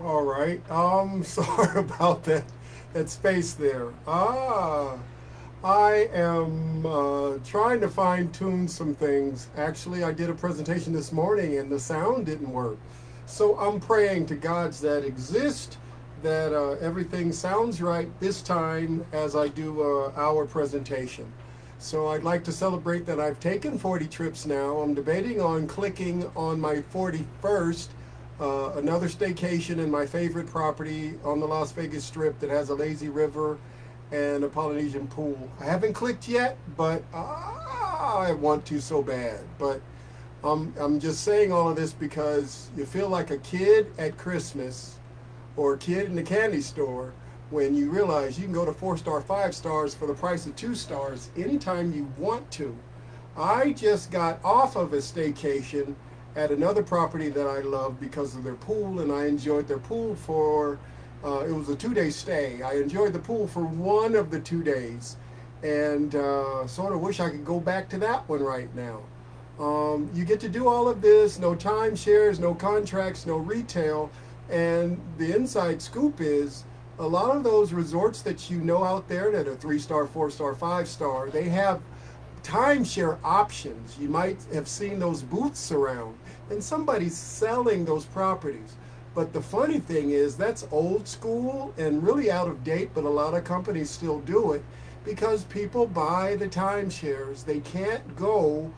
All right. Sorry about that space there. I am trying to fine tune some things. Actually, I did a presentation this morning and the sound didn't work. So I'm praying to gods that exist that everything sounds right this time as I do our presentation. So I'd like to celebrate that I've taken 40 trips now. I'm debating on clicking on my 41st, another staycation in my favorite property on the Las Vegas Strip that has a lazy river and a Polynesian pool. I haven't clicked yet, but I want to so bad. But I'm just saying all of this because you feel like a kid at Christmas or a kid in the candy store when you realize you can go to 4-star, 5 stars for the price of 2 stars anytime you want to. I just got off of a staycation at another property that I love because of their pool, and I enjoyed their pool for, it was a 2-day stay. I enjoyed the pool for one of the 2 days, and sort of wish I could go back to that one right now. You get to do all of this, no timeshares, no contracts, no retail, and the inside scoop is a lot of those resorts that you know out there that are 3-star, 4-star, 5-star, they have timeshare options. You might have seen those booths around, and somebody's selling those properties. But the funny thing is that's old school and really out of date, but a lot of companies still do it because people buy the timeshares. They can't go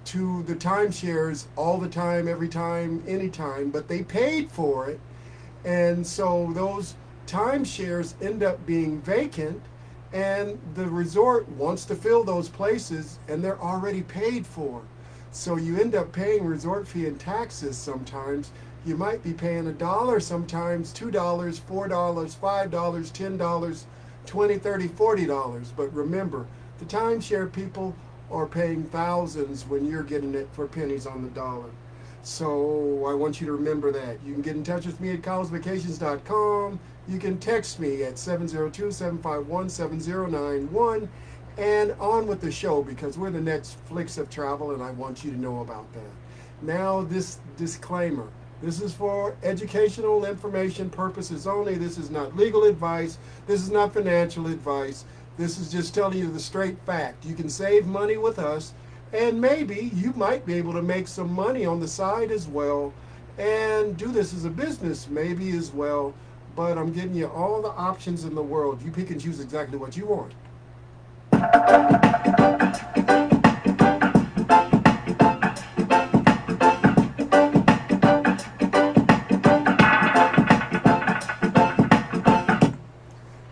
to the timeshares all the time, every time, anytime, but they paid for it. And so those timeshares end up being vacant, and the resort wants to fill those places and they're already paid for. So you end up paying resort fee and taxes sometimes. You might be paying $1 sometimes, $2, $4, $5, $10, $20, $30, $40. But remember, the timeshare people are paying thousands when you're getting it for pennies on the dollar. So I want you to remember that. You can get in touch with me at collegevacations.com. You can text me at 702-751-7091. And on with the show, because we're the next Flicks of Travel and I want you to know about that. Now, this disclaimer. This is for educational information purposes only. This is not legal advice. This is not financial advice. This is just telling you the straight fact. You can save money with us, and maybe you might be able to make some money on the side as well and do this as a business maybe as well. But I'm giving you all the options in the world. You pick and choose exactly what you want.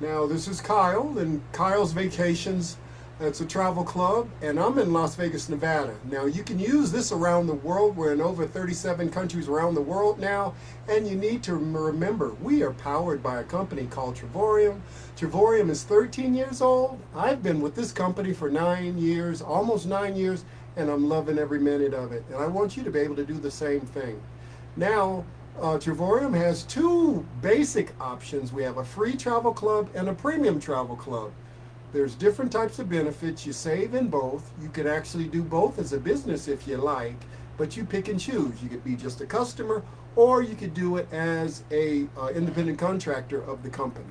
Now, this is Kyle and Kyle's Vacations. It's a travel club, and I'm in Las Vegas, Nevada. Now, you can use this around the world. We're in over 37 countries around the world now, and you need to remember, we are powered by a company called Travorium. Travorium is 13 years old. I've been with this company for 9 years, almost 9 years, and I'm loving every minute of it. And I want you to be able to do the same thing. Now, Travorium has 2 basic options. We have a free travel club and a premium travel club. There's different types of benefits. You save in both. You could actually do both as a business if you like, but you pick and choose. You could be just a customer, or you could do it as a independent contractor of the company.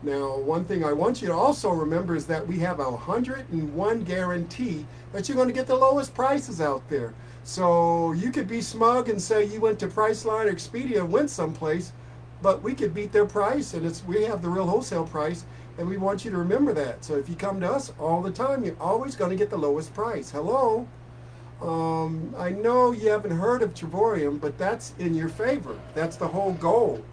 Now, one thing I want you to also remember is that we have a 101 guarantee that you're going to get the lowest prices out there. So you could be smug and say you went to Priceline or Expedia and went someplace, but we could beat their price, and we have the real wholesale price. And we want you to remember that. So if you come to us all the time, you're always going to get the lowest price. Hello? I know you haven't heard of Travorium, but that's in your favor. That's the whole goal.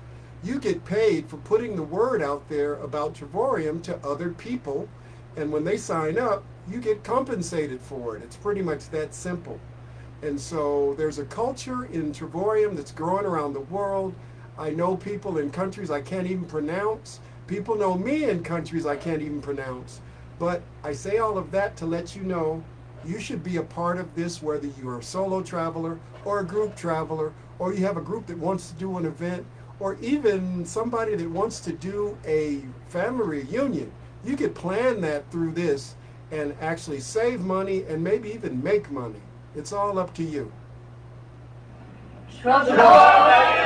You get paid for putting the word out there about Travorium to other people. And when they sign up, you get compensated for it. It's pretty much that simple. And so there's a culture in Travorium that's growing around the world. I know people in countries I can't even pronounce. People know me in countries I can't even pronounce. But I say all of that to let you know you should be a part of this, whether you're a solo traveler or a group traveler, or you have a group that wants to do an event, or even somebody that wants to do a family reunion. You could plan that through this and actually save money and maybe even make money. It's all up to you. Travorium!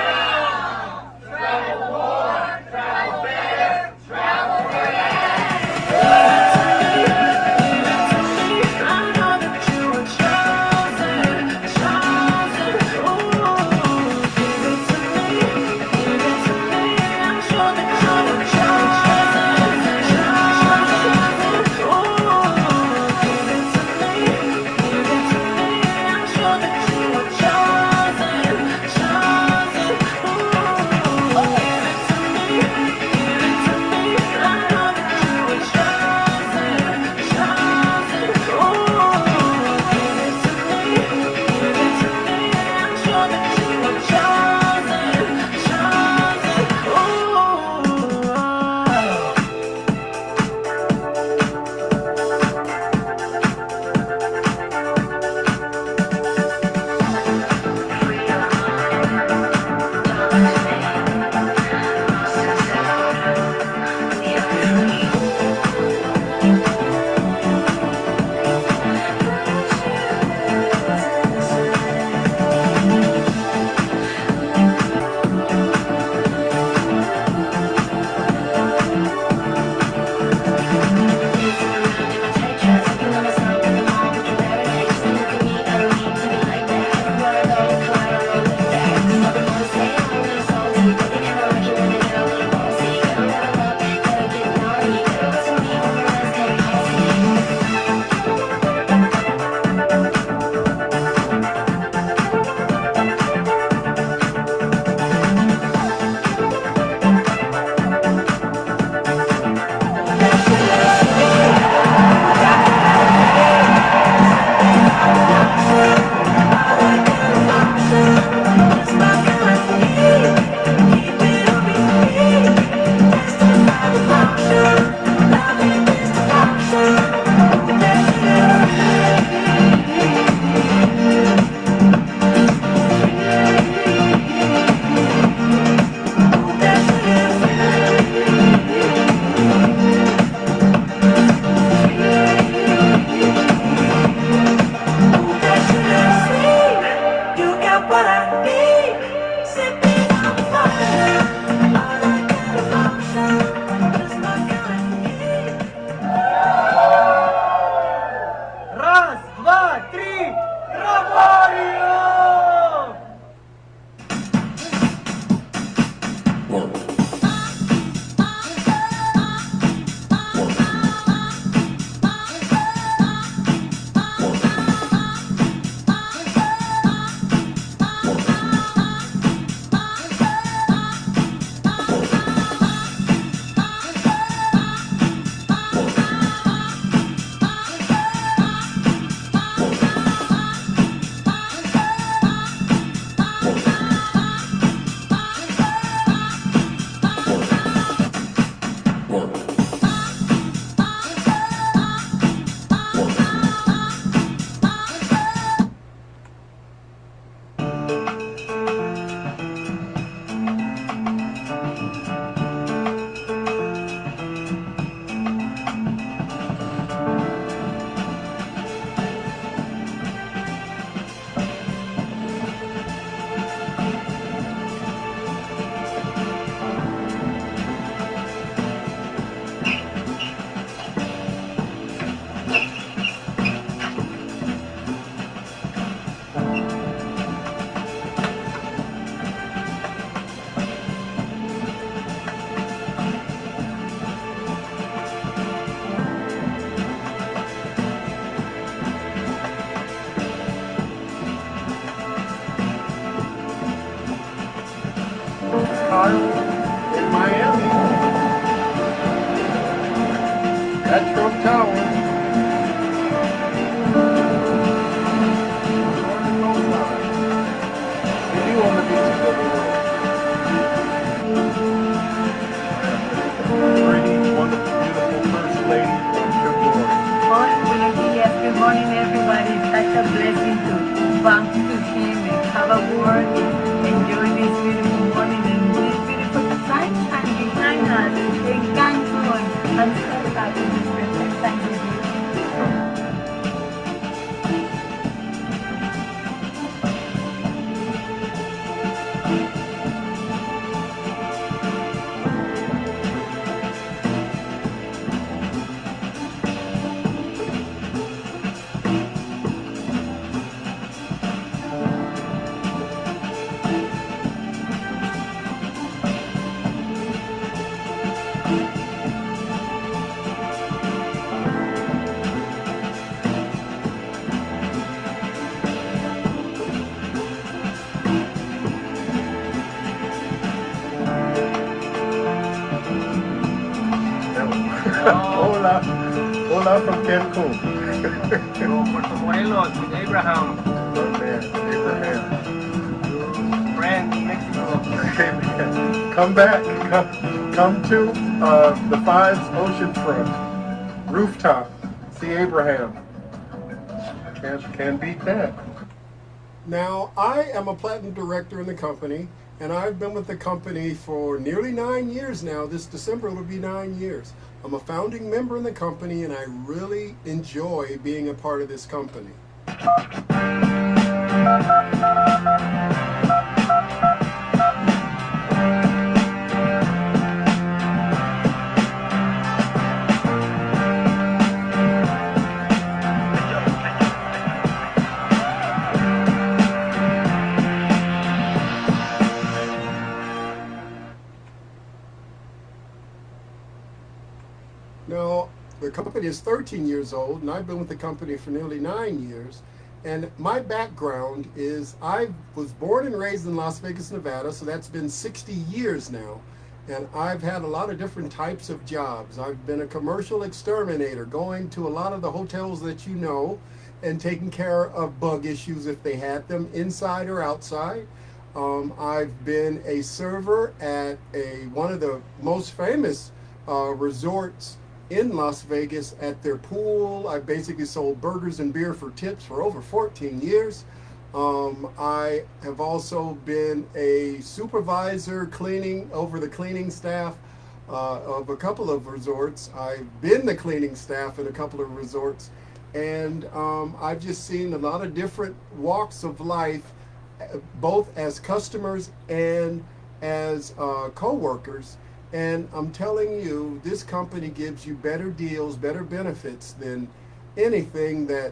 but it's such a blessing to bump into him and have a word, enjoy this beautiful morning and this beautiful sunshine behind us in Cancun. I'm so happy to spend this time with you. Hola, hola from Cancun. Puerto Morelos with Abraham, Oh man, Abraham. friend in Mexico. Amen. Come back. Come to the Fives oceanfront rooftop. See Abraham. Can't beat that. Now, I am a platinum director in the company, and I've been with the company for nearly 9 years now. This December will be 9 years. I'm a founding member in the company, and I really enjoy being a part of this company. Now, the company is 13 years old, and I've been with the company for nearly 9 years. And my background is I was born and raised in Las Vegas, Nevada, so that's been 60 years now. And I've had a lot of different types of jobs. I've been a commercial exterminator, going to a lot of the hotels that you know and taking care of bug issues if they had them, inside or outside. I've been a server at one of the most famous resorts in Las Vegas at their pool. I basically sold burgers and beer for tips for over 14 years. I have also been a supervisor cleaning over the cleaning staff of a couple of resorts. I've been the cleaning staff in a couple of resorts, and I've just seen a lot of different walks of life, both as customers and as co-workers. And I'm telling you, this company gives you better deals, better benefits than anything that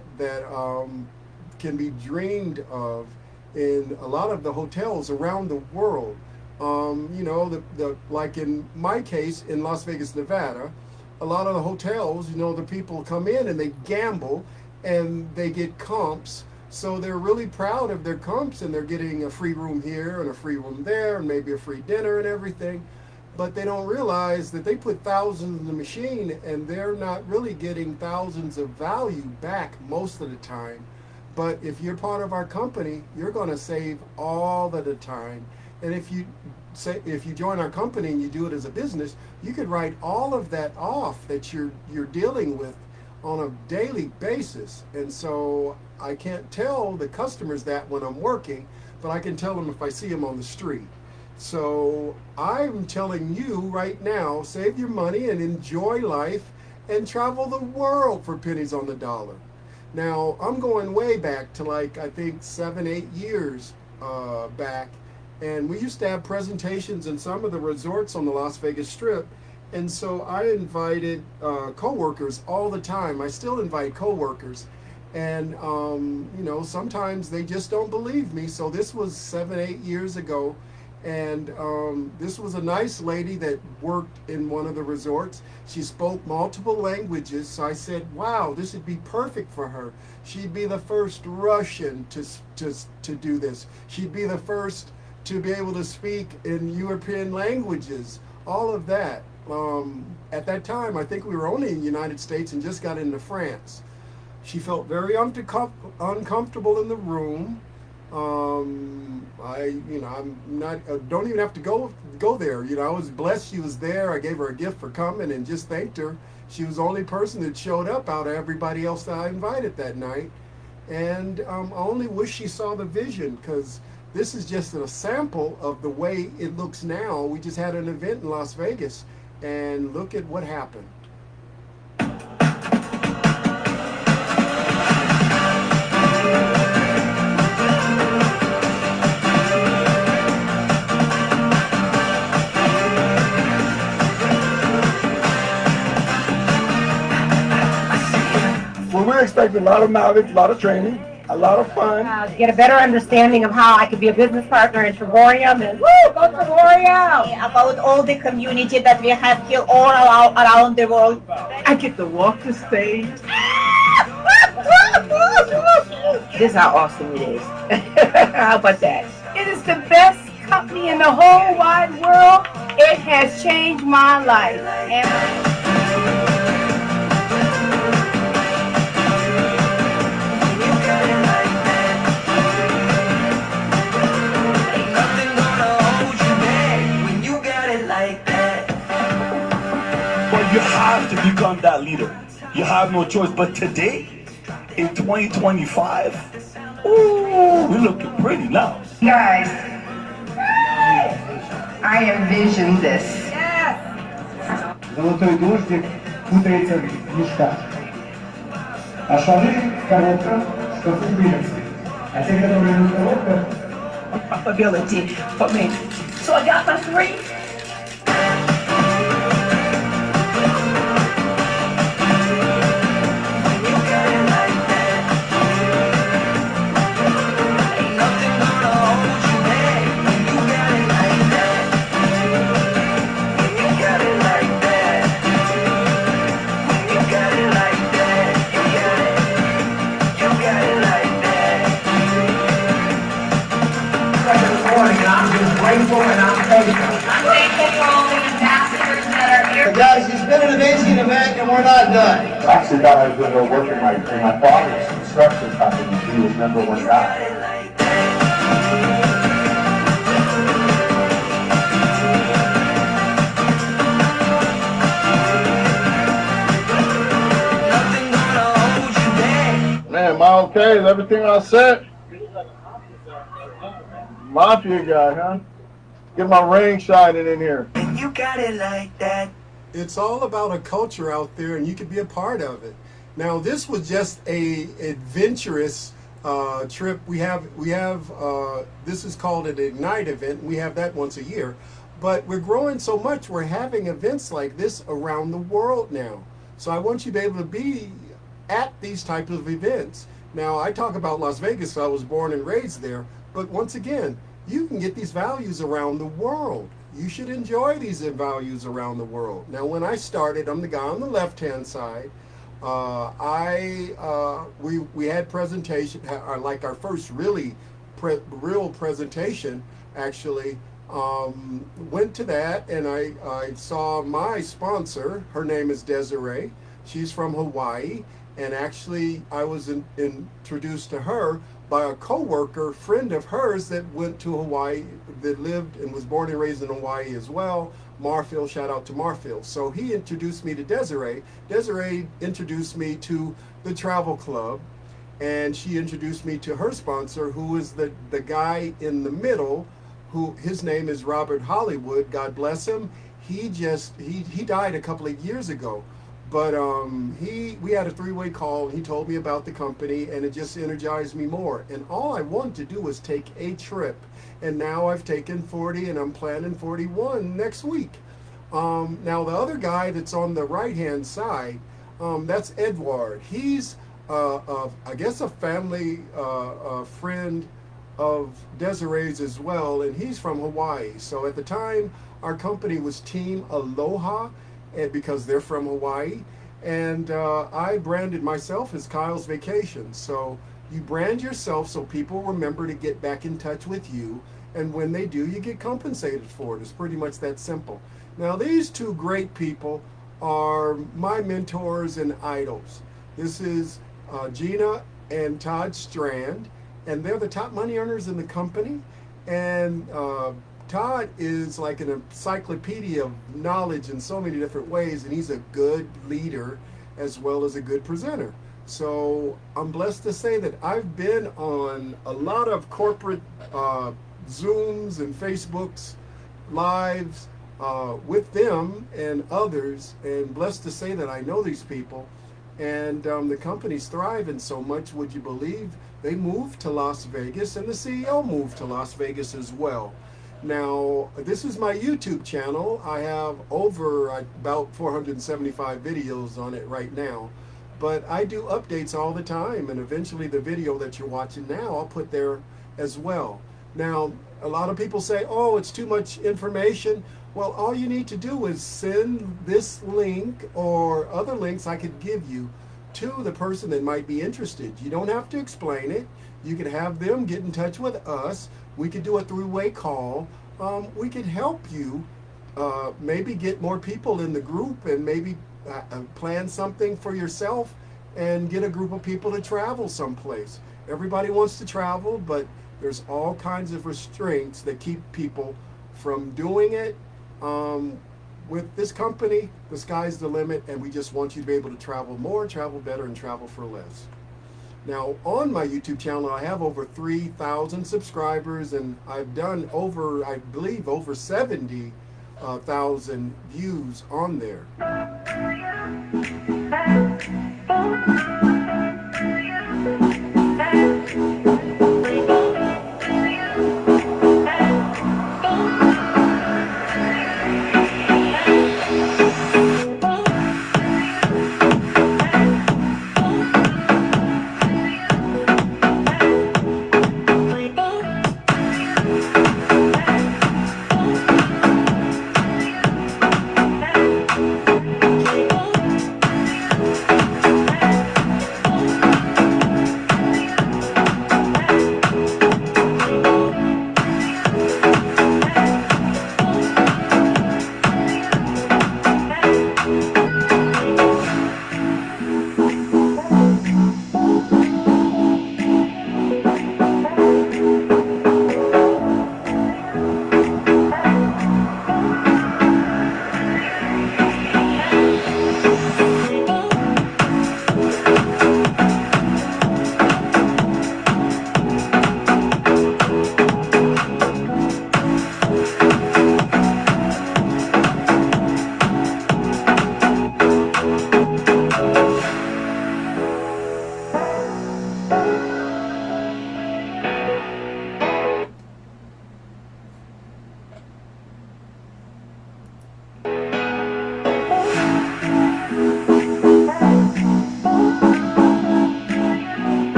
can be dreamed of in a lot of the hotels around the world. You know, like in my case in Las Vegas, Nevada, a lot of the hotels, you know, the people come in and they gamble and they get comps. So they're really proud of their comps, and they're getting a free room here and a free room there and maybe a free dinner and everything. But they don't realize that they put thousands in the machine, and they're not really getting thousands of value back most of the time. But if you're part of our company, you're going to save all of the time. And if you join our company and you do it as a business, you could write all of that off that you're dealing with on a daily basis. And so I can't tell the customers that when I'm working, but I can tell them if I see them on the street. So I'm telling you right now, save your money and enjoy life and travel the world for pennies on the dollar. Now, I'm going way back to, like, I think 7, 8 years back, and we used to have presentations in some of the resorts on the Las Vegas Strip. And so I invited coworkers all the time. I still invite coworkers. And, you know, sometimes they just don't believe me. So this was 7, 8 years ago. And this was a nice lady that worked in one of the resorts. She spoke multiple languages. So I said, wow, this would be perfect for her. She'd be the first Russian to do this. She'd be the first to be able to speak in European languages, all of that. At that time, I think we were only in the United States and just got into France. She felt very uncomfortable in the room. I'm not, don't even have to go there. You know, I was blessed she was there. I gave her a gift for coming and just thanked her. She was the only person that showed up out of everybody else that I invited that night. And I only wish she saw the vision, because this is just a sample of the way it looks now. We just had an event in Las Vegas, and look at what happened. Well, we're expecting a lot of knowledge, a lot of training, a lot of fun. Get a better understanding of how I could be a business partner in Travorium, and woo, go Travorium! About all the community that we have here all around the world. I get to walk the stage. This is how awesome it is. How about that? It is the best company in the whole wide world. It has changed my life. But you have to become that leader. You have no choice. But today, in 2025, ooh, we're looking pretty now. Guys, I envision this. Золотой дождик путается в мешках. А шары в коробках, шкафы вылезли. А те, которые не в коробках, Ability for me. So I got my 3. grateful and I'm thankful. I'm thankful for all the ambassadors that are here. Guys, it's been an amazing event and we're not done. Actually, that I was going to go work in my father's construction company. He was number one guy. Man, am I okay? Is everything all set? Mafia guy, huh? Get my ring shining in here. You got it like that. It's all about a culture out there, and you can be a part of it. Now, this was just a adventurous trip. We have this is called an Ignite event. We have that once a year, but we're growing so much. We're having events like this around the world now. So I want you to be able to be at these types of events. Now, I talk about Las Vegas, so I was born and raised there, but once again, you can get these values around the world. You should enjoy these values around the world. Now, when I started, I'm the guy on the left-hand side. We had presentation, like our first real presentation, actually. Went to that, and I saw my sponsor. Her name is Desiree. She's from Hawaii, and actually I was introduced to her by a co-worker friend of hers that went to Hawaii, that lived and was born and raised in Hawaii as well. Marfield, shout out to Marfield. So he introduced me to Desiree. Desiree introduced me to the travel club, and she introduced me to her sponsor, who is the guy in the middle, who his name is Robert Hollywood. God bless him. He died a couple of years ago. But we had a three-way call, and he told me about the company, and it just energized me more. And all I wanted to do was take a trip. And now I've taken 40, and I'm planning 41 next week. Now, the other guy that's on the right-hand side, that's Edward. He's, I guess, a family friend of Desiree's as well, and he's from Hawaii. So at the time, our company was Team Aloha, because they're from Hawaii, and I branded myself as Kyle's Vacations. So you brand yourself so people remember to get back in touch with you, and when they do, you get compensated for it. It's pretty much that simple. Now, these two great people are my mentors and idols. This is Gina and Todd Strand, and they're the top money earners in the company, and Todd is like an encyclopedia of knowledge in so many different ways, and he's a good leader as well as a good presenter. So I'm blessed to say that I've been on a lot of corporate Zooms and Facebooks lives with them and others, and blessed to say that I know these people, and the company's thriving so much. Would you believe they moved to Las Vegas, and the CEO moved to Las Vegas as well. Now, this is my YouTube channel. I have over about 475 videos on it right now, but I do updates all the time, and eventually the video that you're watching now I'll put there as well. Now, a lot of people say, oh, it's too much information. Well, all you need to do is send this link or other links I could give you to the person that might be interested. You don't have to explain it. You can have them get in touch with us. We could do a three-way call. We could help you maybe get more people in the group, and maybe plan something for yourself and get a group of people to travel someplace. Everybody wants to travel, but there's all kinds of restraints that keep people from doing it. With this company, the sky's the limit, and we just want you to be able to travel more, travel better, and travel for less. Now, on my YouTube channel, I have over 3,000 subscribers, and I've done over, I believe, over 70,000 views on there.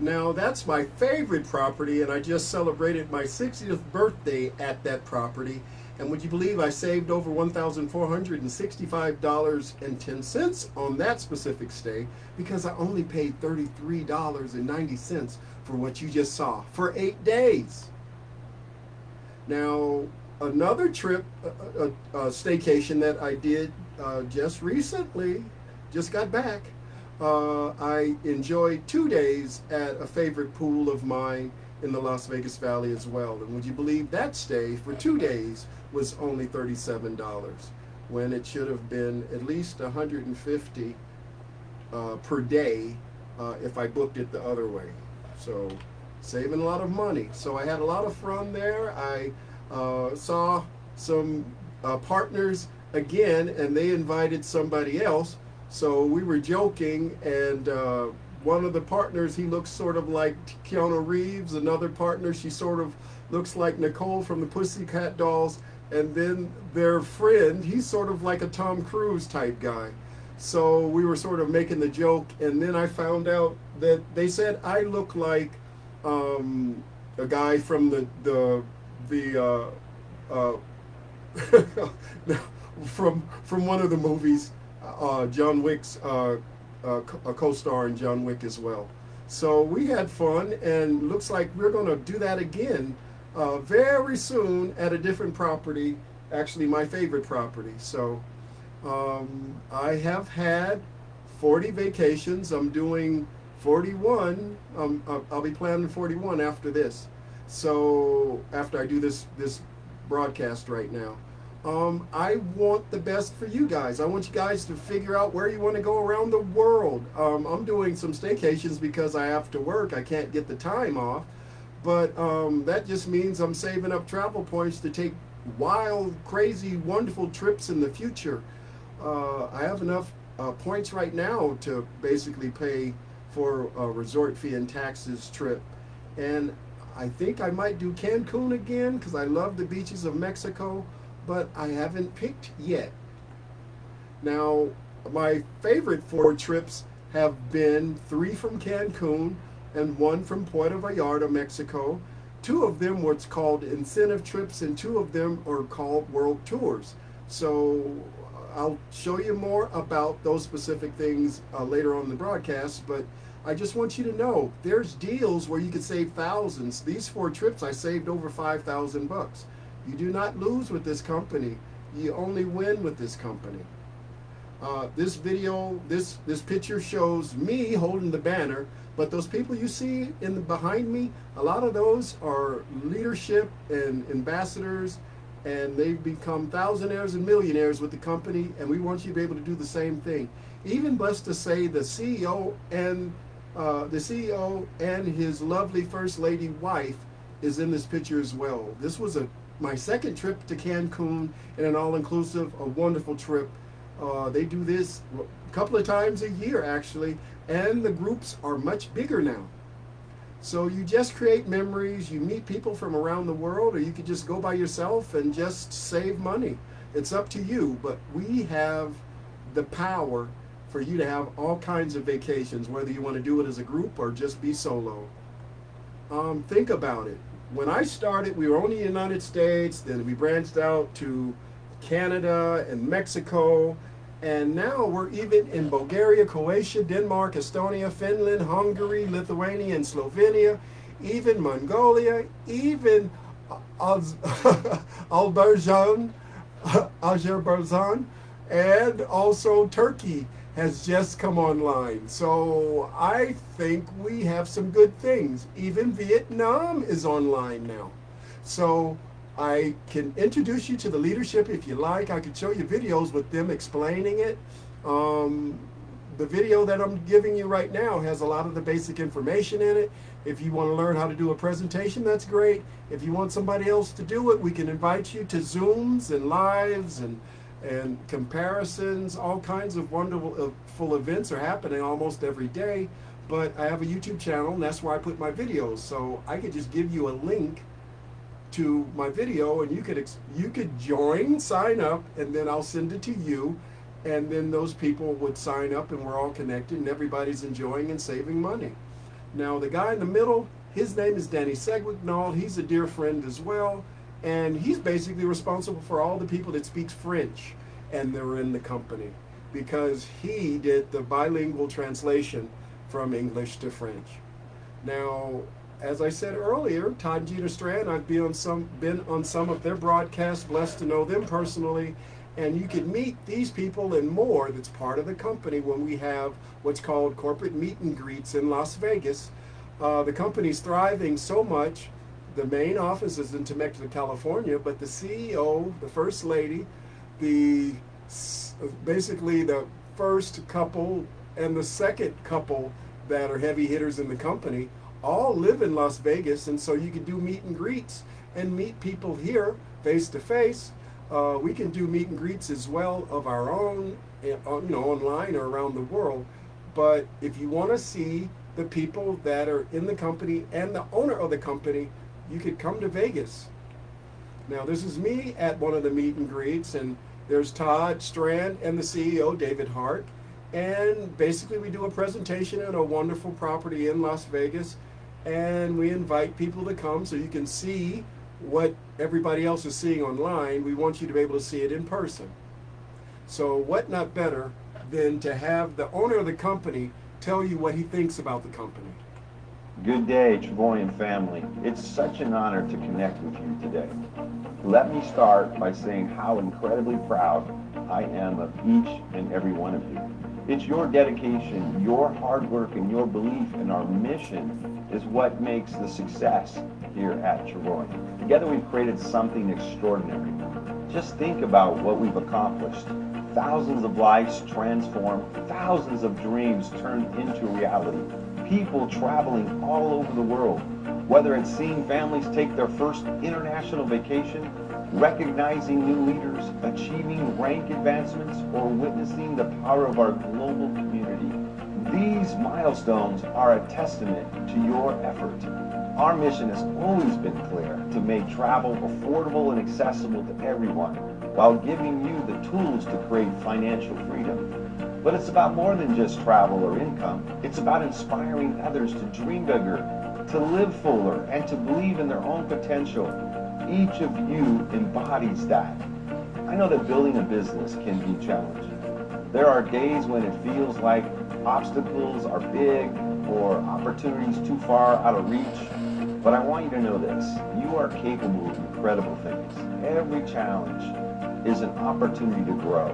Now, that's my favorite property, and I just celebrated my 60th birthday at that property. And would you believe I saved over $1,465.10 on that specific stay, because I only paid $33.90 for what you just saw for 8 days. Now, another trip, a staycation that I did just recently, just got back. I enjoyed 2 days at a favorite pool of mine in the Las Vegas Valley as well. And would you believe that stay for 2 days was only $37, when it should have been at least $150 per day if I booked it the other way. So saving a lot of money. So I had a lot of fun there. I saw some partners again, and they invited somebody else. So we were joking, and one of the partners, he looks sort of like Keanu Reeves. Another partner, she sort of looks like Nicole from the Pussycat Dolls. And then their friend, he's sort of like a Tom Cruise type guy. So we were sort of making the joke, and then I found out that they said I look like a guy from from one of the movies. John Wick's a co-star in John Wick as well. So we had fun, and looks like we're going to do that again very soon at a different property, actually my favorite property. So I have had 40 vacations. I'm doing 41. I'll be planning 41 after this. So after I do this broadcast right now. I want the best for you guys. I want you guys to figure out where you want to go around the world. I'm doing some staycations because I have to work. I can't get the time off. But that just means I'm saving up travel points to take wild, crazy, wonderful trips in the future. I have enough points right now to basically pay for a resort fee and taxes trip. And I think I might do Cancun again because I love the beaches of Mexico, but I haven't picked yet. Now, my favorite 4 trips have been 3 from Cancun and 1 from Puerto Vallarta, Mexico. 2 of them were called incentive trips, and 2 of them are called world tours. So I'll show you more about those specific things later on in the broadcast, but I just want you to know there's deals where you could save thousands. These 4 trips I saved over $5,000. You do not lose with this company. You only win with this company. This video, this picture shows me holding the banner, but those people you see behind me, a lot of those are leadership and ambassadors, and they've become thousandaires and millionaires with the company, and we want you to be able to do the same thing. Even blessed to say the CEO and his lovely First Lady wife is in this picture as well. This was my second trip to Cancun in an all-inclusive, a wonderful trip. They do this a couple of times a year actually, and the groups are much bigger now. So you just create memories, you meet people from around the world, or you could just go by yourself and just save money. It's up to you, but we have the power for you to have all kinds of vacations, whether you want to do it as a group or just be solo. Think about it. When I started, we were only in the United States, then we branched out to Canada and Mexico, and now we're even in Bulgaria, Croatia, Denmark, Estonia, Finland, Hungary, Lithuania, and Slovenia, even Mongolia, even Azerbaijan, and also Turkey has just come online. So I think we have some good things. Even Vietnam is online now. So I can introduce you to the leadership if you like. I could show you videos with them explaining it. The video that I'm giving you right now has a lot of the basic information in it. If you want to learn how to do a presentation, that's great. If you want somebody else to do it, we can invite you to Zooms and lives and comparisons. All kinds of wonderful events are happening almost every day. But I have a YouTube channel, and that's where I put my videos. So I could just give you a link to my video, and you could join, sign up, and then I'll send it to you, and then those people would sign up, and we're all connected, and everybody's enjoying and saving money. Now the guy in the middle, his name is Danny Segwignall. He's a dear friend as well, and he's basically responsible for all the people that speak French and they're in the company, because he did the bilingual translation from English to French. Now, as I said earlier, Todd and Gina Strand, I've been on some of their broadcasts, blessed to know them personally, and you can meet these people and more that's part of the company when we have what's called corporate meet and greets in Las Vegas. The company's thriving so much. The main office is in Temecula, California, but the CEO, the First Lady, basically the first couple and the second couple that are heavy hitters in the company all live in Las Vegas, and so you can do meet and greets and meet people here face to face. We can do meet and greets as well of our own, online or around the world. But if you want to see the people that are in the company and the owner of the company, you could come to Vegas. Now, this is me at one of the meet and greets, and there's Todd Strand and the CEO, David Hart. And basically we do a presentation at a wonderful property in Las Vegas, and we invite people to come so you can see what everybody else is seeing online. We want you to be able to see it in person. So what not better than to have the owner of the company tell you what he thinks about the company. Good day, Travorium family. It's such an honor to connect with you today. Let me start by saying how incredibly proud I am of each and every one of you. It's your dedication, your hard work, and your belief in our mission is what makes the success here at Travorium. Together we've created something extraordinary. Just think about what we've accomplished. Thousands of lives transformed, thousands of dreams turned into reality. People traveling all over the world, whether it's seeing families take their first international vacation, recognizing new leaders, achieving rank advancements, or witnessing the power of our global community. These milestones are a testament to your effort. Our mission has always been clear: to make travel affordable and accessible to everyone, while giving you the tools to create financial freedom. But it's about more than just travel or income. It's about inspiring others to dream bigger, to live fuller, and to believe in their own potential. Each of you embodies that. I know that building a business can be challenging. There are days when it feels like obstacles are big or opportunities too far out of reach. But I want you to know this: you are capable of incredible things. Every challenge is an opportunity to grow,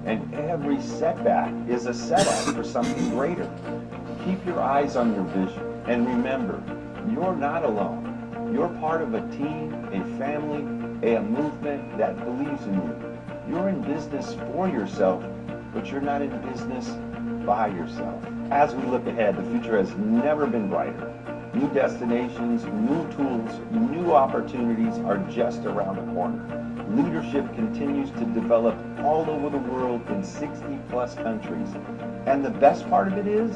and every setback is a setup for something greater. Keep your eyes on your vision, and remember, you're not alone. You're part of a team, a family, a movement that believes in you. You're in business for yourself, but you're not in business by yourself. As we look ahead, the future has never been brighter. New destinations, new tools, new opportunities are just around the corner. Leadership continues to develop all over the world in 60 plus countries. And the best part of it is,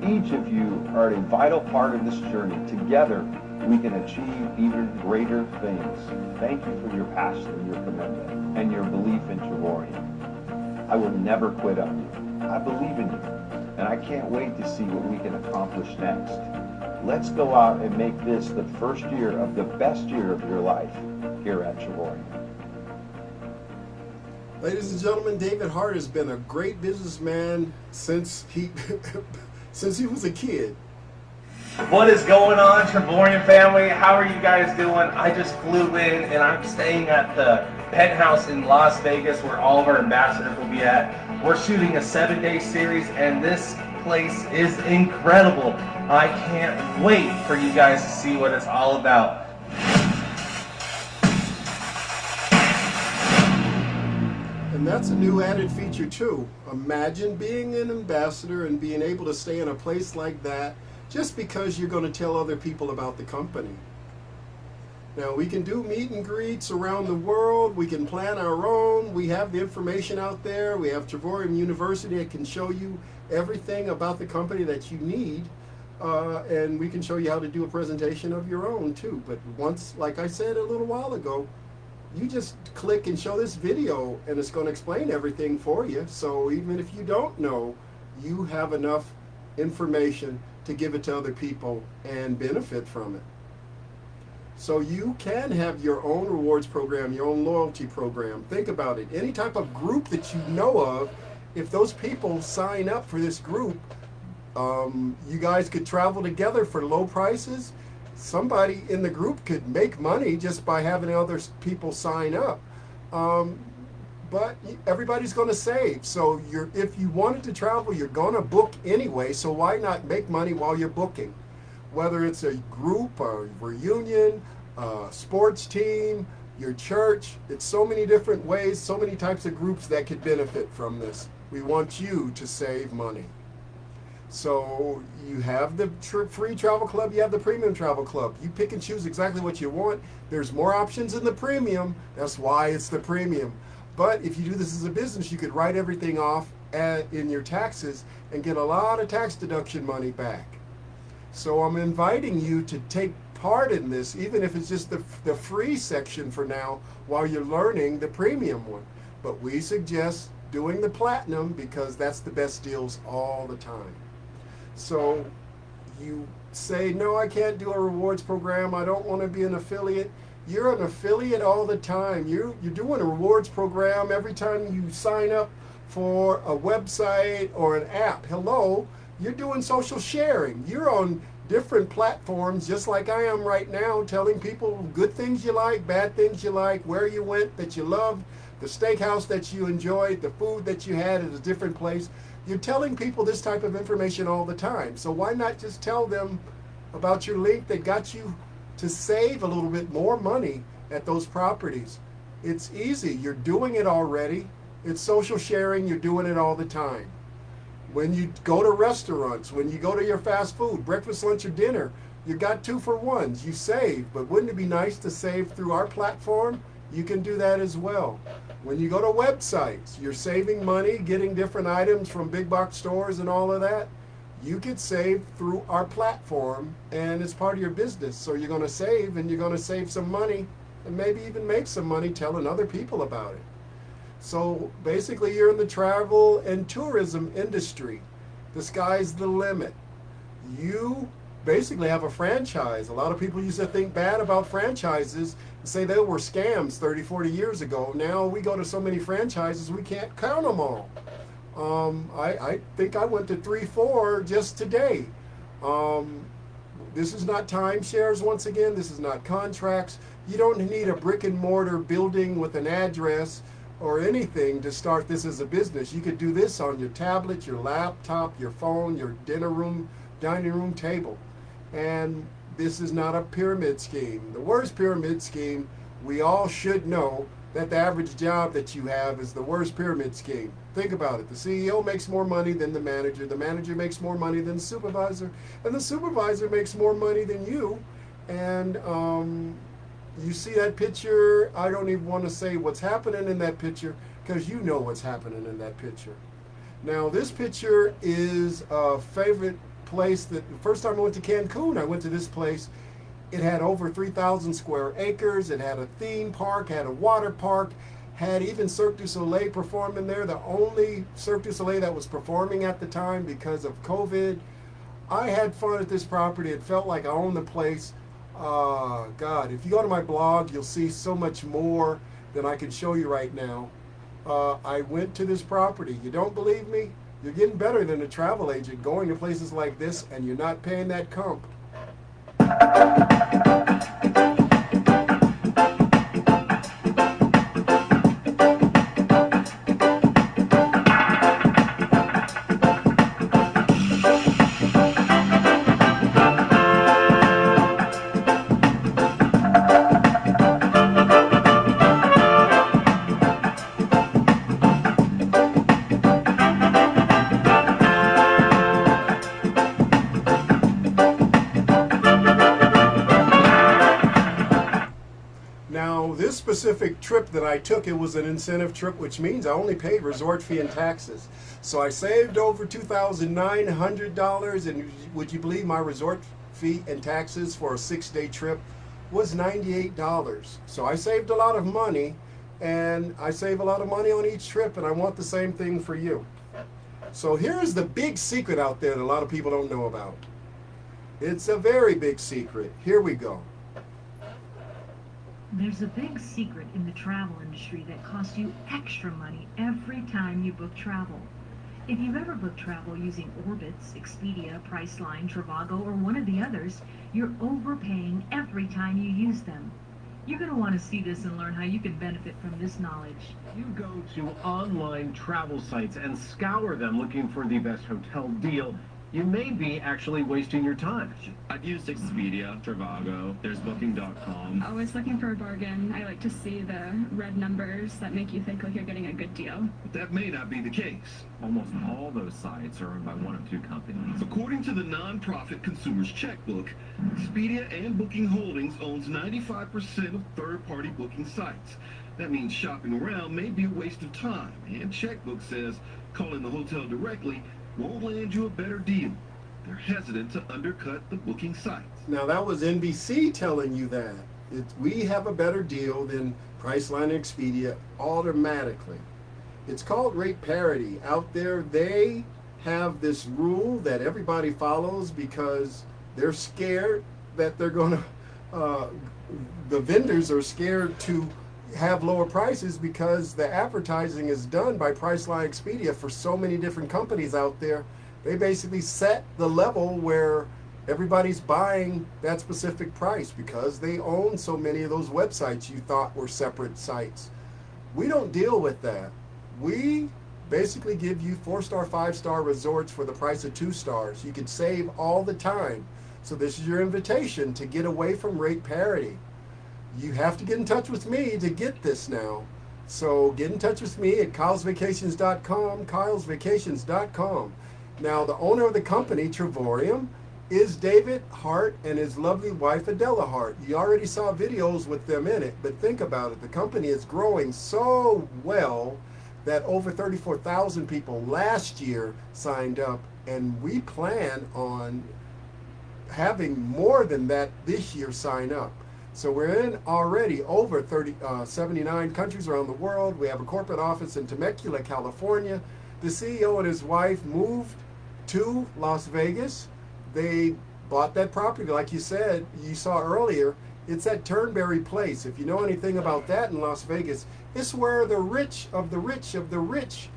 each of you are a vital part of this journey. Together, we can achieve even greater things. Thank you for your passion and your commitment and your belief in Travorium. I will never quit on you. I believe in you, and I can't wait to see what we can accomplish next. Let's go out and make this the first year of the best year of your life here at Travorium. Ladies and gentlemen, David Hart has been a great businessman since he since he was a kid. What is going on, Travorium family? How are you guys doing? I just flew in and I'm staying at the penthouse in Las Vegas where all of our ambassadors will be at. We're shooting a 7-day series and this place is incredible. I can't wait for you guys to see what it's all about. And that's a new added feature too. Imagine being an ambassador and being able to stay in a place like that just because you're going to tell other people about the company. Now, we can do meet and greets around the world. We can plan our own. We have the information out there. We have Travorium University that can show you everything about the company that you need. And we can show you how to do a presentation of your own too. But once, like I said a little while ago, you just click and show this video and it's going to explain everything for you. So even if you don't know, you have enough information to give it to other people and benefit from it. So you can have your own rewards program, your own loyalty program. Think about it. Any type of group that you know of, if those people sign up for this group, you guys could travel together for low prices. Somebody in the group could make money just by having other people sign up. But everybody's going to save. So if you wanted to travel, you're going to book anyway. So why not make money while you're booking? Whether it's a group, a reunion, a sports team, your church, it's so many different ways, so many types of groups that could benefit from this. We want you to save money. So you have the free travel club, you have the premium travel club. You pick and choose exactly what you want. There's more options in the premium. That's why it's the premium. But if you do this as a business, you could write everything off in your taxes and get a lot of tax deduction money back. So I'm inviting you to take part in this, even if it's just the free section for now while you're learning the premium one. But we suggest doing the platinum because that's the best deals all the time. So you say, no, I can't do a rewards program. I don't want to be an affiliate. You're an affiliate all the time. You're doing a rewards program every time you sign up for a website or an app. Hello, you're doing social sharing. You're on different platforms, just like I am right now, telling people good things you like, bad things you like, where you went that you loved, the steakhouse that you enjoyed, the food that you had at a different place. You're telling people this type of information all the time. So why not just tell them about your link that got you to save a little bit more money at those properties? It's easy. You're doing it already. It's social sharing. You're doing it all the time. When you go to restaurants, when you go to your fast food, breakfast, lunch, or dinner, you got 2-for-1s. You save. But wouldn't it be nice to save through our platform? You can do that as well. When you go to websites, you're saving money, getting different items from big box stores and all of that. You could save through our platform, and it's part of your business. So you're going to save, and you're going to save some money, and maybe even make some money telling other people about it. So basically, you're in the travel and tourism industry. The sky's the limit. You basically have a franchise. A lot of people used to think bad about franchises and say they were scams 30, 40 years ago. Now we go to so many franchises, we can't count them all. I think I went to 3, 4 just today. This is not timeshares, once again. This is not contracts. You don't need a brick and mortar building with an address or anything to start this as a business. You could do this on your tablet, your laptop, your phone, your dinner room, dining room table. And this is not a pyramid scheme. The worst pyramid scheme, we all should know that the average job that you have is the worst pyramid scheme. Think about it. The CEO makes more money than the manager makes more money than the supervisor, and the supervisor makes more money than you. And you see that picture, I don't even want to say what's happening in that picture, because you know what's happening in that picture. Now, this picture is a favorite place that the first time I went to Cancun, I went to this place. It had over 3,000 square acres. It had a theme park, had a water park, had even Cirque du Soleil performing there, the only Cirque du Soleil that was performing at the time because of COVID. I had fun at this property. It felt like I owned the place. God, if you go to my blog, you'll see so much more than I can show you right now. I went to this property. You don't believe me? You're getting better than a travel agent going to places like this, and you're not paying that comp. Now, this specific trip that I took, it was an incentive trip, which means I only paid resort fee and taxes. So I saved over $2,900, and would you believe my resort fee and taxes for a 6-day trip was $98. So I saved a lot of money, and I save a lot of money on each trip, and I want the same thing for you. So here's the big secret out there that a lot of people don't know about. It's a very big secret. Here we go. There's a big secret in the travel industry that costs you extra money every time you book travel. If you've ever booked travel using Orbitz, Expedia, Priceline, Trivago, or one of the others, you're overpaying every time you use them. You're going to want to see this and learn how you can benefit from this knowledge. You go to online travel sites and scour them looking for the best hotel deal. You may be actually wasting your time. I've used Expedia, Trivago, there's Booking.com. Always looking for a bargain. I like to see the red numbers that make you think like you're getting a good deal. But that may not be the case. Almost all those sites are owned by one of two companies. According to the nonprofit Consumer's Checkbook, Expedia and Booking Holdings owns 95% of third-party booking sites. That means shopping around may be a waste of time, and Checkbook says calling the hotel directly won't land you a better deal. They're hesitant to undercut the booking sites. Now that was NBC telling you that. We have a better deal than Priceline and Expedia automatically. It's called rate parity. Out there, they have this rule that everybody follows because they're scared that they're going to, the vendors are scared to have lower prices because the advertising is done by Priceline Expedia for so many different companies out there. They basically set the level where everybody's buying that specific price because they own so many of those websites you thought were separate sites. We don't deal with that. We basically give you 4-star, 5-star resorts for the price of 2 stars. You can save all the time. So this is your invitation to get away from rate parity. You have to get in touch with me to get this now. So get in touch with me at kylesvacations.com, kylesvacations.com. Now, the owner of the company, Travorium, is David Hart and his lovely wife, Adela Hart. You already saw videos with them in it, but think about it. The company is growing so well that over 34,000 people last year signed up, and we plan on having more than that this year sign up. So we're in already over 79 countries around the world. We have a corporate office in Temecula, California. The CEO and his wife moved to Las Vegas. They bought that property, like you said, you saw earlier. It's at Turnberry Place. If you know anything about that in Las Vegas, it's where the rich of the rich of the rich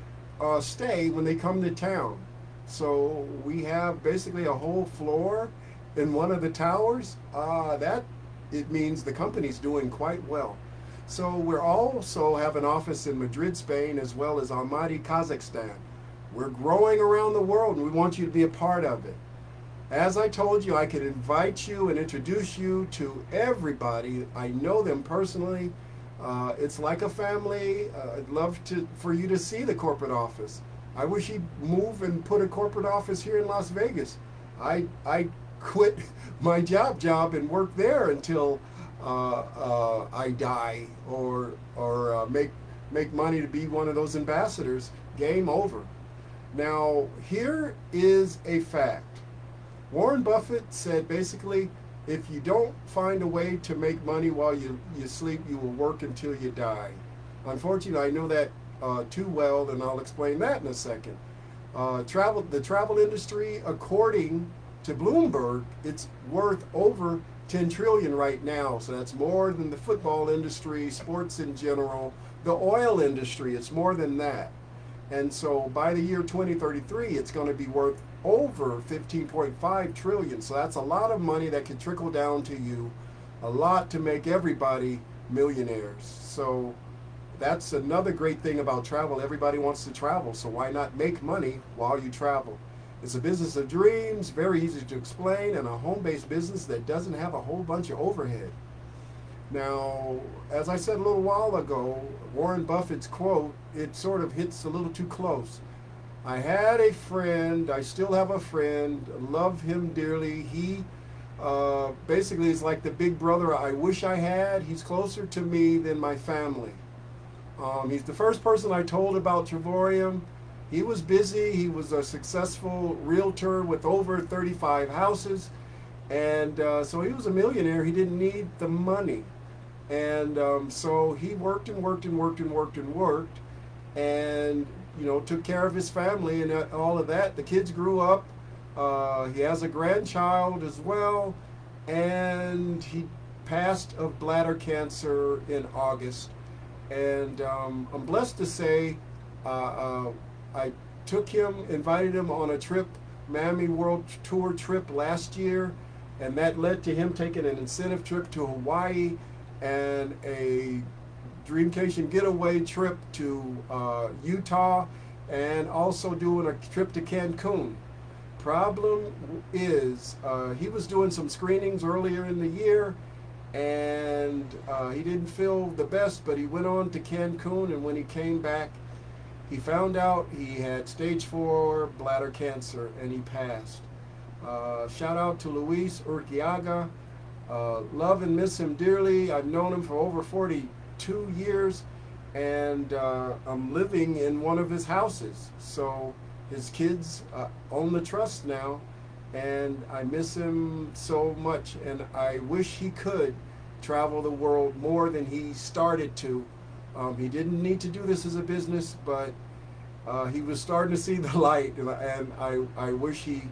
stay when they come to town. So we have basically a whole floor in one of the towers. That it means the company's doing quite well. So we're also have an office in Madrid, Spain, as well as Almaty, Kazakhstan. We're growing around the world, and we want you to be a part of it. As I told you, I could invite you and introduce you to everybody. I know them personally. It's like a family. I'd love for you to see the corporate office. I wish he'd move and put a corporate office here in Las Vegas. I quit my job and work there until I die or make money to be one of those ambassadors. Game over. Now, here is a fact. Warren Buffett said basically, if you don't find a way to make money while you sleep, you will work until you die. Unfortunately, I know that too well, and I'll explain that in a second. The travel industry, according to Bloomberg, it's worth over 10 trillion right now. So that's more than the football industry, sports in general, the oil industry. It's more than that. And so by the year 2033, it's going to be worth over 15.5 trillion. So that's a lot of money that could trickle down to you, a lot to make everybody millionaires. So that's another great thing about travel. Everybody wants to travel, so why not make money while you travel? It's a business of dreams, very easy to explain, and a home-based business that doesn't have a whole bunch of overhead. Now, as I said a little while ago, Warren Buffett's quote, it sort of hits a little too close. I had a friend, I still have a friend, love him dearly. He basically is like the big brother I wish I had. He's closer to me than my family. He's the first person I told about Travorium. He was busy. He was a successful realtor with over 35 houses. And so he was a millionaire. He didn't need the money. And so he worked and worked and worked and worked and worked. And, you know, took care of his family and all of that. The kids grew up. He has a grandchild as well. And he passed of bladder cancer in August. And I'm blessed to say I took him, invited him on a trip, Miami World Tour trip last year, and that led to him taking an incentive trip to Hawaii and a Dreamcation getaway trip to Utah, and also doing a trip to Cancun. Problem is, he was doing some screenings earlier in the year, and he didn't feel the best, but he went on to Cancun, and when he came back, he found out he had stage 4 bladder cancer, and he passed. Shout out to Luis Urquiaga. Love and miss him dearly. I've known him for over 42 years, and I'm living in one of his houses. So his kids own the trust now, and I miss him so much, and I wish he could travel the world more than he started to. He didn't need to do this as a business, but he was starting to see the light, and I wish he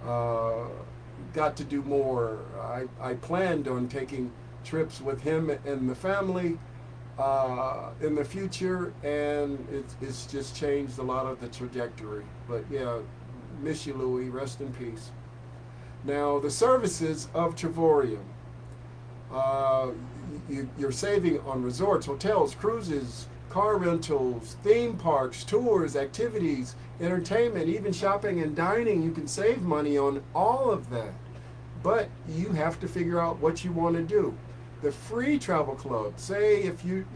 got to do more. I planned on taking trips with him and the family in the future, and it's just changed a lot of the trajectory. But yeah, miss you, Louis. Rest in peace. Now, the services of Travorium. You're saving on resorts, hotels, cruises, car rentals, theme parks, tours, activities, entertainment, even shopping and dining. You can save money on all of that. But you have to figure out what you want to do. The free travel club, say if you're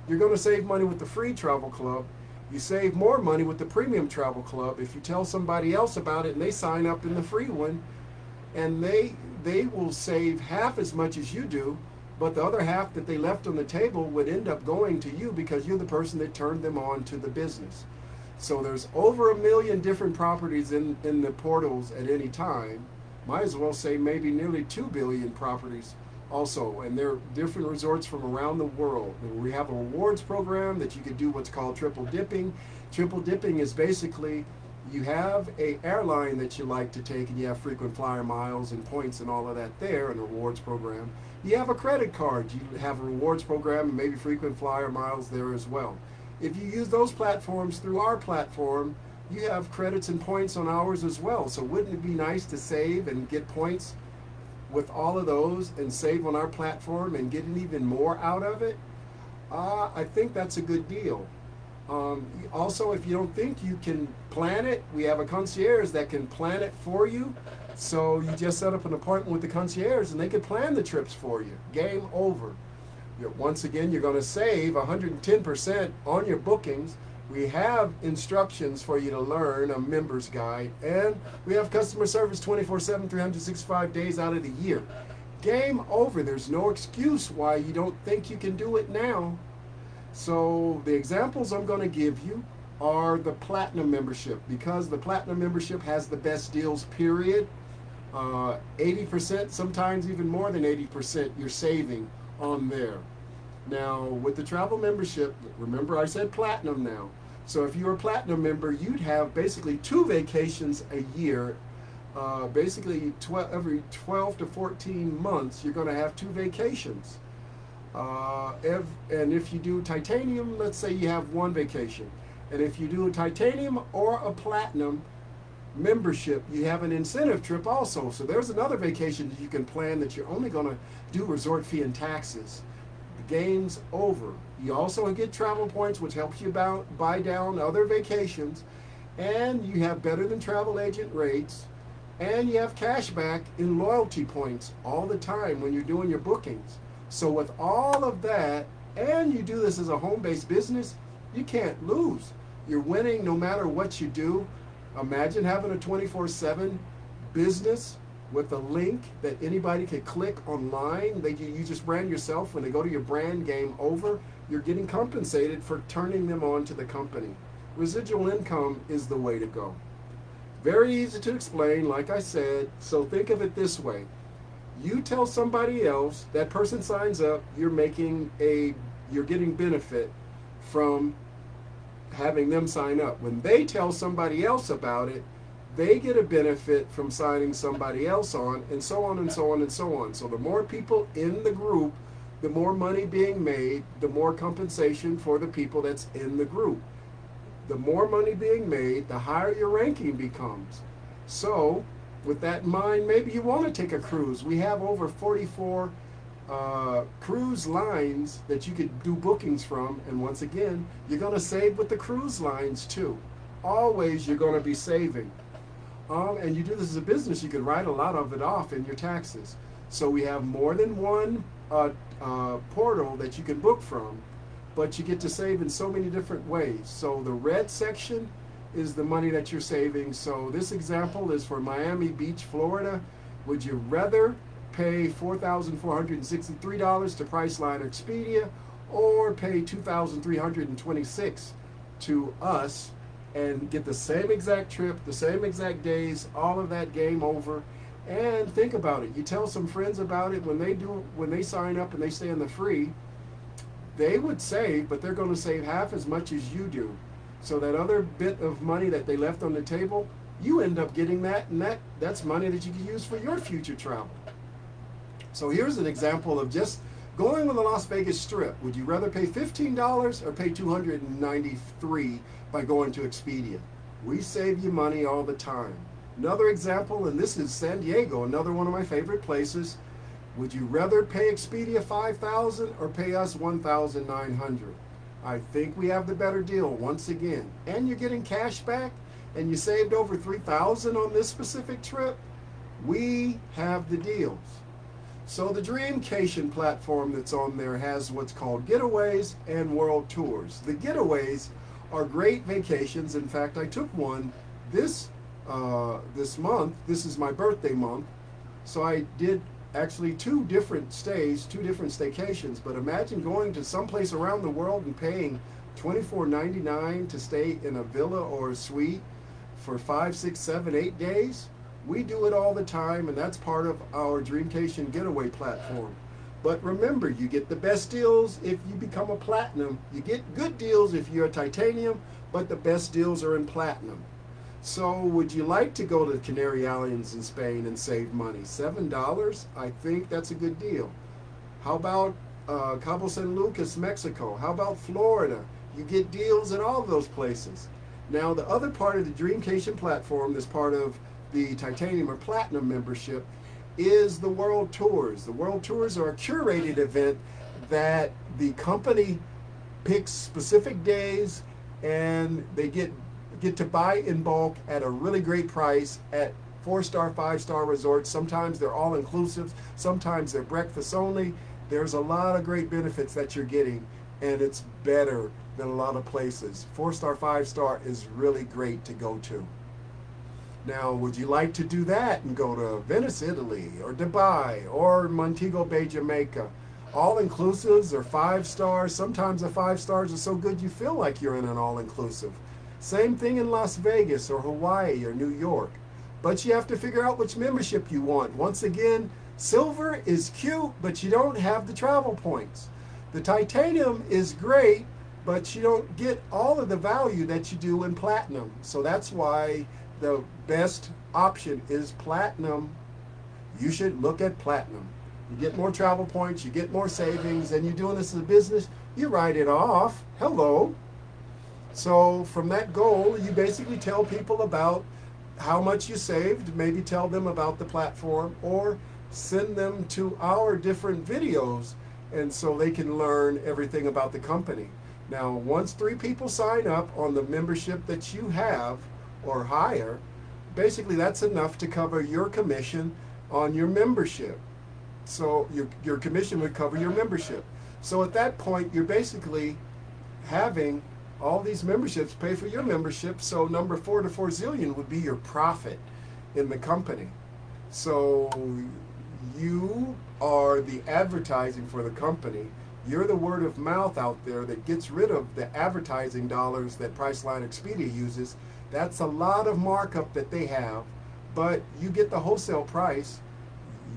going to save money with the free travel club, you save more money with the premium travel club if you tell somebody else about it and they sign up in the free one, and they will save half as much as you do, but the other half that they left on the table would end up going to you because you're the person that turned them on to the business. So there's over 1 million different properties in the portals at any time. Might as well say maybe nearly 2 billion properties also, and there are different resorts from around the world. And we have a rewards program that you could do what's called triple dipping. Triple dipping is basically you have a airline that you like to take and you have frequent flyer miles and points and all of that there in a rewards program. You have a credit card, you have a rewards program and maybe frequent flyer miles there as well. If you use those platforms through our platform, you have credits and points on ours as well. So wouldn't it be nice to save and get points with all of those and save on our platform and get even more out of it? I think that's a good deal. Also, if you don't think you can plan it, we have a concierge that can plan it for you. So you just set up an appointment with the concierge and they can plan the trips for you. Game over. Once again, you're going to save 110% on your bookings. We have instructions for you to learn, a member's guide, and we have customer service 24/7, 365 days out of the year. Game over. There's no excuse why you don't think you can do it now. So the examples I'm going to give you are the Platinum membership, because the Platinum membership has the best deals, period. 80%, sometimes even more than 80% you're saving on there. Now, with the travel membership, remember I said Platinum now. So if you're a Platinum member, you'd have basically 2 vacations a year. Basically, every 12 to 14 months, you're going to have 2 vacations. And if you do Titanium, let's say you have 1 vacation. And if you do a Titanium or a Platinum membership, you have an incentive trip also. So there's another vacation that you can plan that you're only going to do resort fee and taxes. The game's over. You also get travel points, which helps you buy down other vacations, and you have better than travel agent rates, and you have cash back in loyalty points all the time when you're doing your bookings. So with all of that, and you do this as a home-based business, you can't lose. You're winning no matter what you do. Imagine having a 24/7 business with a link that anybody can click online. You just brand yourself. When they go to your brand, game over. You're getting compensated for turning them on to the company. Residual income is the way to go. Very easy to explain, like I said. So think of it this way. You tell somebody else, that person signs up, you're getting benefit from having them sign up. When they tell somebody else about it, they get a benefit from signing somebody else on, and so on and so on and so on. So the more people in the group, the more money being made, the more compensation for the people that's in the group. The more money being made, the higher your ranking becomes. So with that in mind, maybe you want to take a cruise. We have over 44 cruise lines that you could do bookings from, and once again, you're going to save with the cruise lines too. Always you're going to be saving. And you do this as a business, you could write a lot of it off in your taxes. So we have more than one portal that you can book from, but you get to save in so many different ways. So the red section is the money that you're saving. So this example is for Miami Beach, Florida. Would you rather pay $4,463 to Priceline or Expedia, or pay $2,326 to us and get the same exact trip, the same exact days, all of that, game over? And think about it. You tell some friends about it. When they sign up and they stay in the free, they would save, but they're going to save half as much as you do. So that other bit of money that they left on the table, you end up getting that, and that's money that you can use for your future travel. So here's an example of just going on the Las Vegas Strip. Would you rather pay $15 or pay $293 by going to Expedia? We save you money all the time. Another example, and this is San Diego, another one of my favorite places. Would you rather pay Expedia $5,000 or pay us $1,900? I think we have the better deal once again. And you're getting cash back, and you saved over $3,000 on this specific trip. We have the deals. So the Dreamcation platform that's on there has what's called getaways and world tours. The getaways are great vacations. In fact, I took one this month. This is my birthday month, so I did actually two different stays, two different staycations. But imagine going to someplace around the world and paying $24.99 to stay in a villa or a suite for 5, 6, 7, 8 days. We do it all the time, and that's part of our Dreamcation Getaway platform. But remember, you get the best deals if you become a platinum. You get good deals if you're a titanium, but the best deals are in platinum. So would you like to go to the Canary Islands in Spain and save money? $7? I think that's a good deal. How about Cabo San Lucas, Mexico? How about Florida? You get deals in all of those places. Now, the other part of the Dreamcation platform, this part of the titanium or platinum membership, is the world tours. The world tours are a curated event that the company picks specific days, and they get to buy in bulk at a really great price at 4-star, 5-star resorts. Sometimes they're all inclusive, sometimes they're breakfast only. There's a lot of great benefits that you're getting, and it's better than a lot of places. 4-star, 5-star is really great to go to. Now, would you like to do that and go to Venice, Italy, or Dubai, or Montego Bay, Jamaica? All-inclusives or 5 stars. Sometimes the 5 stars are so good you feel like you're in an all-inclusive. Same thing in Las Vegas or Hawaii or New York. But you have to figure out which membership you want. Once again, silver is cute, but you don't have the travel points. The titanium is great, but you don't get all of the value that you do in platinum. So that's why the best option is platinum. You should look at platinum. You get more travel points, you get more savings, and you're doing this as a business, you write it off. Hello. So from that goal, you basically tell people about how much you saved, maybe tell them about the platform, or send them to our different videos, and so they can learn everything about the company. Now, once 3 people sign up on the membership that you have or higher, basically that's enough to cover your commission on your membership. So your commission would cover your membership. So at that point, you're basically having all these memberships pay for your membership. So number 4 to 4 zillion would be your profit in the company. So you are the advertising for the company. You're the word of mouth out there that gets rid of the advertising dollars that Priceline Expedia uses. That's a lot of markup that they have, but you get the wholesale price.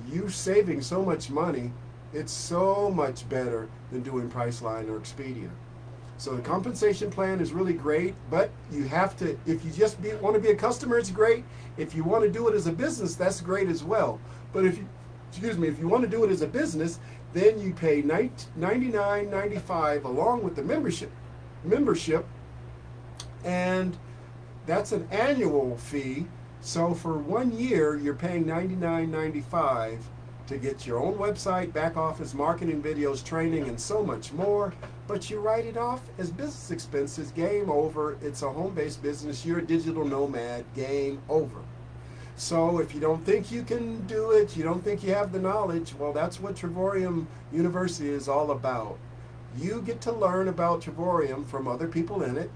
You saving so much money. It's so much better than doing Priceline or Expedia. So the compensation plan is really great, but you have to, if you just want to be a customer, it's great. If you want to do it as a business, that's great as well. But if you want to do it as a business, then you pay $99.95 along with the membership, and that's an annual fee. So for 1 year, you're paying $99.95 to get your own website, back office, marketing videos, training, and so much more. But you write it off as business expenses. Game over. It's a home-based business. You're a digital nomad. Game over. So if you don't think you can do it, you don't think you have the knowledge, well, that's what Travorium University is all about. You get to learn about Travorium from other people in it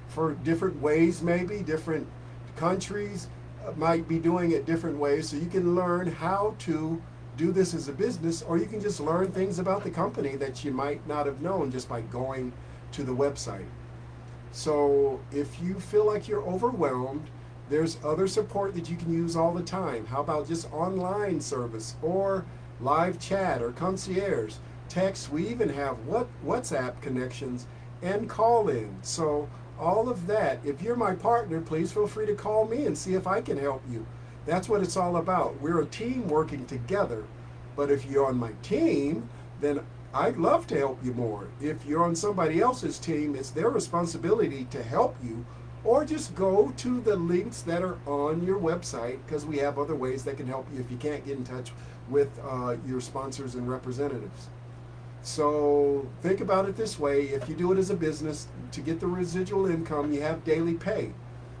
for different ways, maybe different countries might be doing it different ways. So you can learn how to do this as a business, or you can just learn things about the company that you might not have known just by going to the website. So if you feel like you're overwhelmed, there's other support that you can use all the time. How about just online service or live chat or concierge, text? We even have WhatsApp connections and call in. So all of that, if you're my partner, please feel free to call me and see if I can help you. That's what it's all about. We're a team working together. But if you're on my team, then I'd love to help you more. If you're on somebody else's team, it's their responsibility to help you or just go to the links that are on your website, because we have other ways that can help you if you can't get in touch with your sponsors and representatives. So think about it this way: if you do it as a business, to get the residual income, you have daily pay.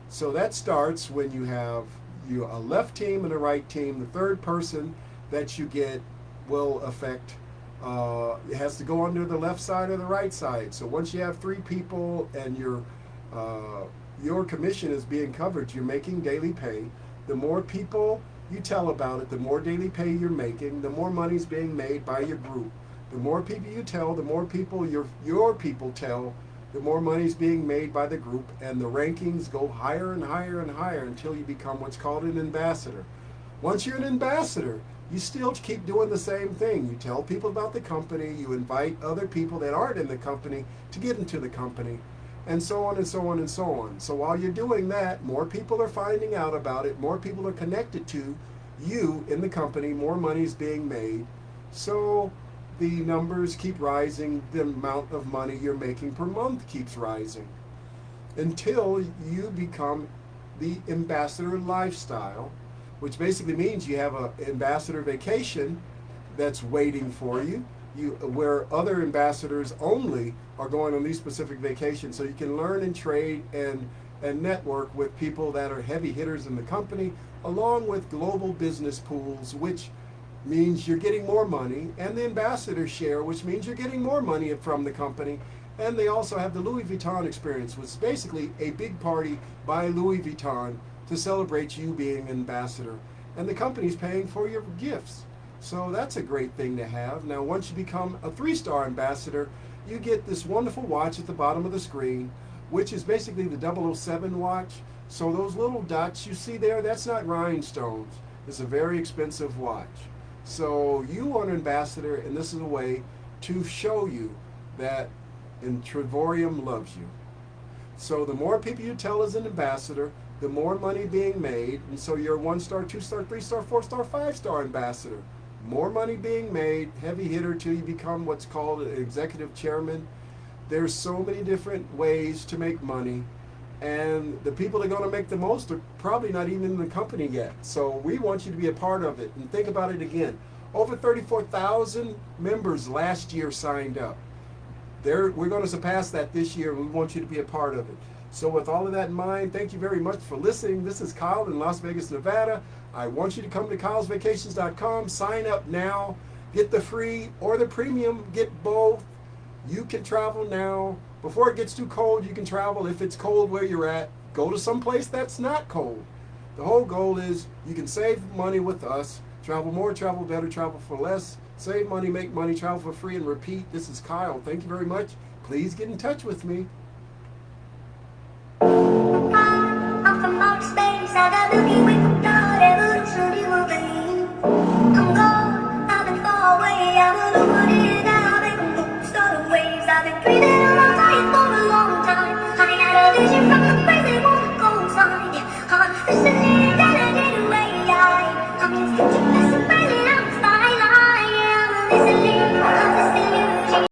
So that starts when you have a left team and a right team. The third person that you get will affect, it has to go under the left side or the right side. So once you have 3 people and your commission is being covered, you're making daily pay. The more people you tell about it, the more daily pay you're making, the more money's being made by your group. The more people you tell, the more people your people tell, the more money's being made by the group, and the rankings go higher and higher and higher until you become what's called an ambassador. Once you're an ambassador, you still keep doing the same thing. You tell people about the company, you invite other people that aren't in the company to get into the company, and so on and so on and so on. So while you're doing that, more people are finding out about it, more people are connected to you in the company, more money's being made. So the numbers keep rising, the amount of money you're making per month keeps rising, until you become the ambassador lifestyle, which basically means you have an ambassador vacation that's waiting for you, where other ambassadors only are going on these specific vacations, so you can learn and trade and network with people that are heavy hitters in the company, along with global business pools, which means you're getting more money, and the ambassador share, which means you're getting more money from the company. And they also have the Louis Vuitton experience, which is basically a big party by Louis Vuitton to celebrate you being an ambassador. And the company's paying for your gifts. So that's a great thing to have. Now, once you become a 3-star ambassador, you get this wonderful watch at the bottom of the screen, which is basically the 007 watch. So those little dots you see there, that's not rhinestones. It's a very expensive watch. So you are an ambassador, and this is a way to show you that Travorium loves you. So the more people you tell as an ambassador, the more money being made, and so you're a 1-star, 2-star, 3-star, 4-star, 5-star ambassador. More money being made, heavy hitter, till you become what's called an executive chairman. There's so many different ways to make money, and the people that are going to make the most are probably not even in the company yet. So we want you to be a part of it. And think about it again. Over 34,000 members last year signed up. We're going to surpass that this year, and we want you to be a part of it. So with all of that in mind, thank you very much for listening. This is Kyle in Las Vegas, Nevada. I want you to come to kylesvacations.com, sign up now, get the free or the premium, get both. You can travel now. Before it gets too cold, you can travel. If it's cold where you're at, go to some place that's not cold. The whole goal is you can save money with us. Travel more, travel better, travel for less. Save money, make money, travel for free, and repeat. This is Kyle. Thank you very much. Please get in touch with me.